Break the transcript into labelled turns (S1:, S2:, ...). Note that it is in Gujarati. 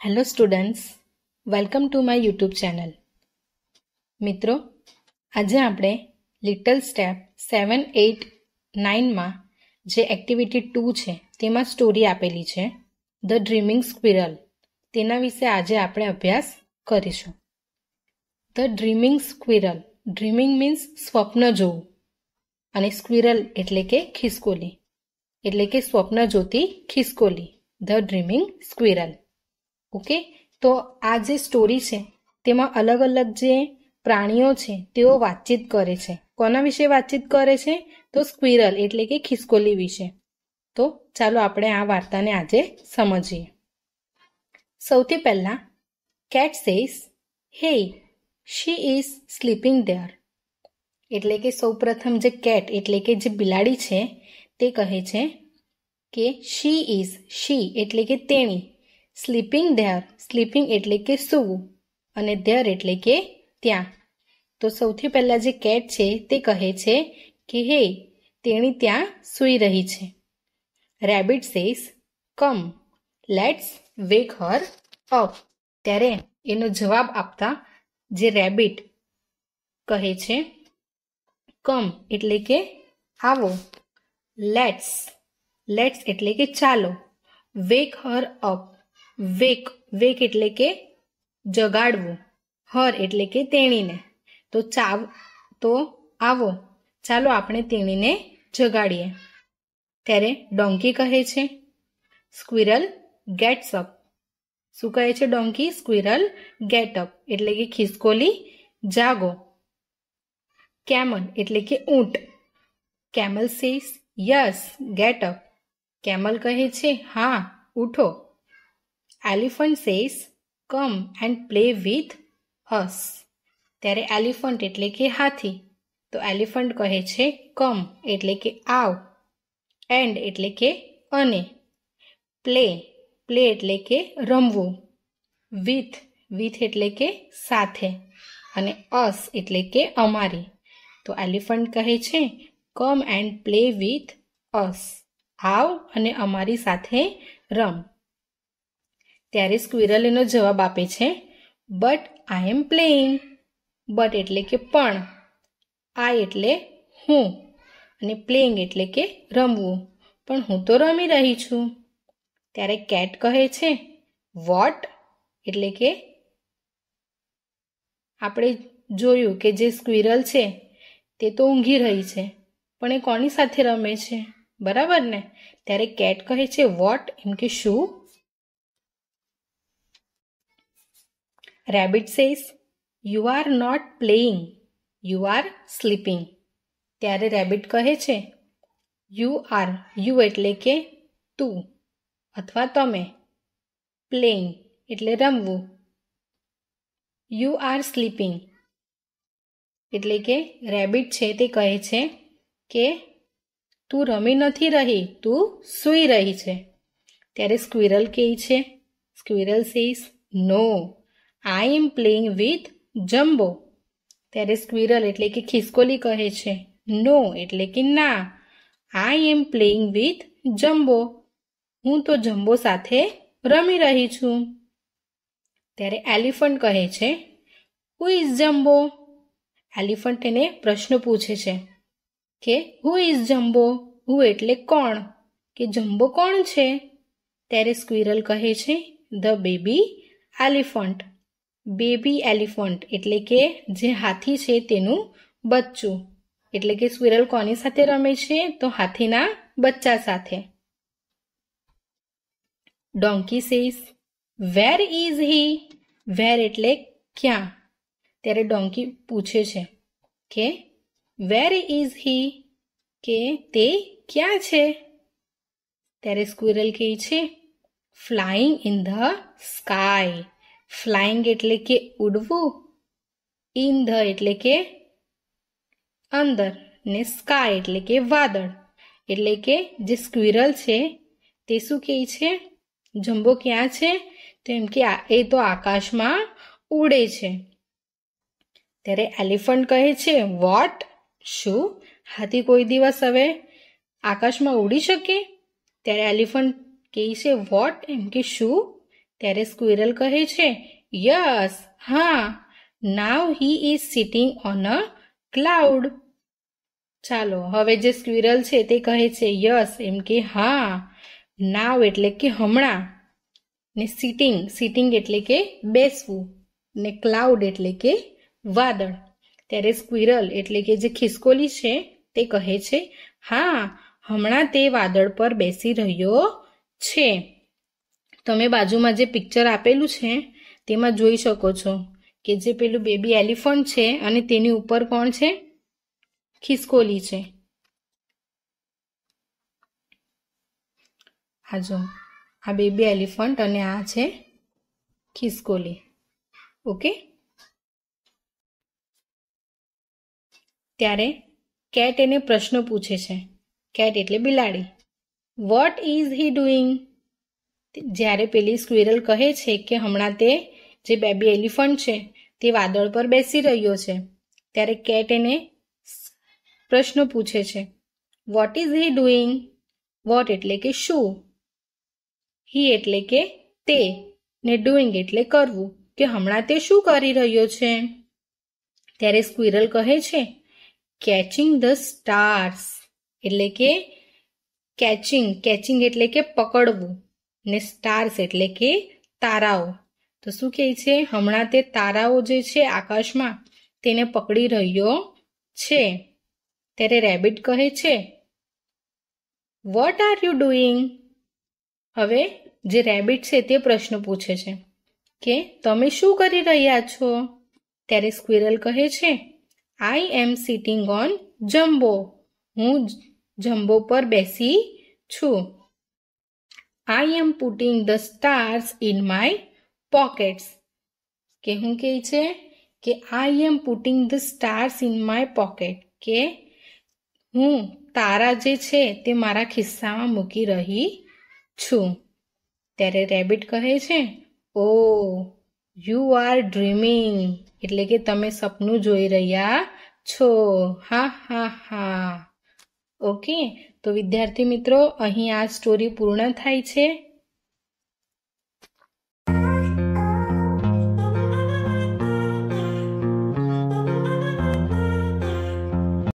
S1: Hello students, welcome to my YouTube channel. મિત્રો, આજે આપણે લિટલ સ્ટેપ 7, 8, 9માં જે એક્ટિવિટી 2 છે તેમાં સ્ટોરી આપેલી છે ધ ડ્રીમિંગ સ્ક્વિરલ. તેના વિશે આજે આપણે અભ્યાસ કરીશું. The dreaming squirrel. Dreaming means સ્વપ્ન જોવું અને સ્ક્વિરલ એટલે કે ખિસકોલી, એટલે કે સ્વપ્ન જોતી ખિસકોલી. The dreaming squirrel. ઓકે, તો આ જે સ્ટોરી છે તેમાં અલગ અલગ જે પ્રાણીઓ છે તેઓ વાતચીત કરે છે. કોના વિશે વાતચીત કરે છે? તો સ્ક્વિરલ એટલે કે ખિસકોલી વિશે. તો ચાલો આપણે આ વાર્તાને આજે સમજીએ. સૌથી પહેલા કેટ સેઝ, હે, શી ઇઝ સ્લીપિંગ ધેર. એટલે કે સૌપ્રથમ જે કેટ એટલે કે જે બિલાડી છે તે કહે છે કે શી ઇઝ, શી એટલે કે તેણી, સ્લીપિંગ ધેર, સ્લીપિંગ એટલે કે સૂવું, અને ધેર એટલે કે ત્યાં. તો સૌથી પહેલા જે કેટ છે તે કહે છે કે હે, તેણી ત્યાં સૂઈ રહી છે. Rabbit says, come, let's wake her up. ત્યારે એનો જવાબ આપતા જે રેબિટ કહે છે કમ એટલે કે આવો, લેટ્સ, લેટ્સ એટલે કે ચાલો, વેક હર અપ, વેક, વેક એટલે કે જગાડવું, હર એટલે કે તેણીને, તો આવો, ચાલો આપણે તેણીને જગાડીએ. ત્યારે ડોંકી કહે છે સ્ક્વિરલ ગેટ્સ અપ. શું કહે છે ડોંકી? સ્ક્વિરલ ગેટ અપ એટલે કે ખિસકોલી જાગો. કેમલ એટલે કે ઊંટ. Camel says, yes, get up. Camel કહે છે હા, ઉઠો. Elephant says, come and play with us. ત્યારે એલિફન્ટ એટલે કે હાથી. તો એલિફન્ટ કહે છે કમ એટલે કે આવ, એન્ડ એટલે કે અને, પ્લે, પ્લે એટલે કે રમવું, વિથ, વિથ એટલે કે સાથે, અને અસ એટલે કે અમારી. તો એલિફન્ટ કહે છે come and play with us. આવ અને અમારી સાથે રમ. ત્યારે સ્ક્વિરલ એનો જવાબ આપે છે but I am playing. But એટલે કે પણ, આઈ એટલે હું, અને પ્લેઇંગ એટલે કે રમવું, પણ હું તો રમી રહી છું. ત્યારે કેટ કહે છે વોટ, એટલે કે આપણે જોયું કે જે સ્ક્વિરલ છે તે તો ઊંઘી રહી છે, પણ એ કોની સાથે રમે છે? બરાબર ને? ત્યારે કેટ કહે છે વોટ, એમ કે શું? Rabbit says, you are not playing, you are sleeping. ત્યારે રેબિટ કહે છે યુ આર, યુ એટલે કે તું અથવા તમે, પ્લેઇંગ એટલે રમવું, યુ આર સ્લીપિંગ એટલે કે રેબિટ છે તે કહે છે કે તું રમી નથી રહી, તું સૂઈ રહી છે. ત્યારે સ્ક્વિરલ કહે છે, squirrel says, no, I am playing with Jumbo. ત્યારે સ્ક્વિરલ એટલે કે ખિસકોલી કહે છે નો એટલે કે ના, I am playing with Jumbo, હું તો જમ્બો સાથે રમી રહી છું. ત્યારે એલિફન્ટ કહે છે હુ ઇઝ જમ્બો. એલિફન્ટ એને પ્રશ્ન પૂછે છે કે હુ ઇઝ જમ્બો. હુ એટલે કોણ, કે જમ્બો કોણ છે? ત્યારે સ્ક્વિરલ કહે છે the baby elephant. Baby elephant એટલે કે જે હાથી છે તેનું બચ્ચું. એટલે કે સ્ક્વિરલ કોની સાથે રમે છે? તો હાથીના બચ્ચા સાથે. Donkey says, where is he. Where એટલે ક્યાં. ત્યારે ડોંકી પૂછે છે કે વેર ઇઝ હી, કે તે ક્યાં છે? ત્યારે સ્ક્વિરલ કહે છે flying in the sky. Flying એટલે કે ઉડવું, ઇન ધ એટલે કે અંદર, ને સ્કાય એટલે કે વાદળ. એટલે કે જે સ્ક્વિરલ છે તે શું કહે છે? જમ્બો ક્યાં છે? તો એમ કે એ તો આકાશમાં ઉડે છે. ત્યારે એલિફન્ટ કહે છે વોટ, શું? હાથી કોઈ દિવસ હવે આકાશમાં ઉડી શકે? ત્યારે એલિફન્ટ કહે છે વોટ, એમ કે શું? ત્યારે સ્ક્વિરલ કહે છે યસ, હા. Now he is sitting on a cloud. ચાલો હવે જે સ્ક્વિરલ છે તે કહે છે યસ એમ કે હા. નાવ એટલે કે હમણાં, ને સિટિંગ એટલે કે બેસવું, ને ક્લાઉડ એટલે કે વાદળ. ત્યારે સ્ક્વિરલ એટલે કે જે ખિસકોલી છે તે કહે છે હા, હમણાં તે વાદળ પર બેસી રહ્યો છે. તમે બાજુમાં જે પિક્ચર આપેલું છે તેમાં જોઈ શકો છો કે જે પેલું બેબી એલિફન્ટ છે અને તેની ઉપર કોણ છે? ખિસકોલી છે. આ જો, આ બેબી એલિફન્ટ અને આ છે ખિસકોલી. ઓકે. ત્યારે કેટ એને પ્રશ્ન પૂછે છે. કેટ એટલે બિલાડી. Vote is he doing? જ્યારે પેલી સ્ક્વિરલ કહે છે કે હમણાં તે જે બેબી એલિફન્ટ છે તે વાદળ પર બેસી રહ્યો છે, ત્યારે કેટ એને પ્રશ્ન પૂછે છે what is he doing? What એટલે કે શું, હી એટલે કે તે, ને ડુઈંગ એટલે કરવું, કે હમણાં તે શું કરી રહ્યો છે? ત્યારે સ્ક્વિરલ કહે છે કેચિંગ ધ સ્ટાર્સ, એટલે કે કેચિંગ એટલે કે પકડવું, ને સ્ટાર્સ એટલે કે તારાઓ. તો શું કહે છે? હમણાં તે તારાઓ જે છે આકાશમાં તેને પકડી રહ્યો છે. ત્યારે રેબિટ કહે છે વોટ આર યુ ડુઈંગ? હવે જે રેબિટ છે તે પ્રશ્ન પૂછે છે કે તમે શું કરી રહ્યા છો? ત્યારે સ્ક્વિરલ કહે છે I am sitting on Jumbo, હું જમ્બો પર બેસી છું. I am putting the stars in my pockets, કે હું કહે છે કે I am putting the stars in my pocket, કે હું તારા જે છે તે મારા ખિસ્સામાં મૂકી રહી છું. ત્યારે રેબિટ કહે છે ઓ યુ આર ડ્રીમિંગ, એટલે કે તમે સપનું જોઈ રહ્યા છો. હા હા હા. ઓકે, તો વિદ્યાર્થી મિત્રો અહીં આ સ્ટોરી પૂર્ણ થાય છે.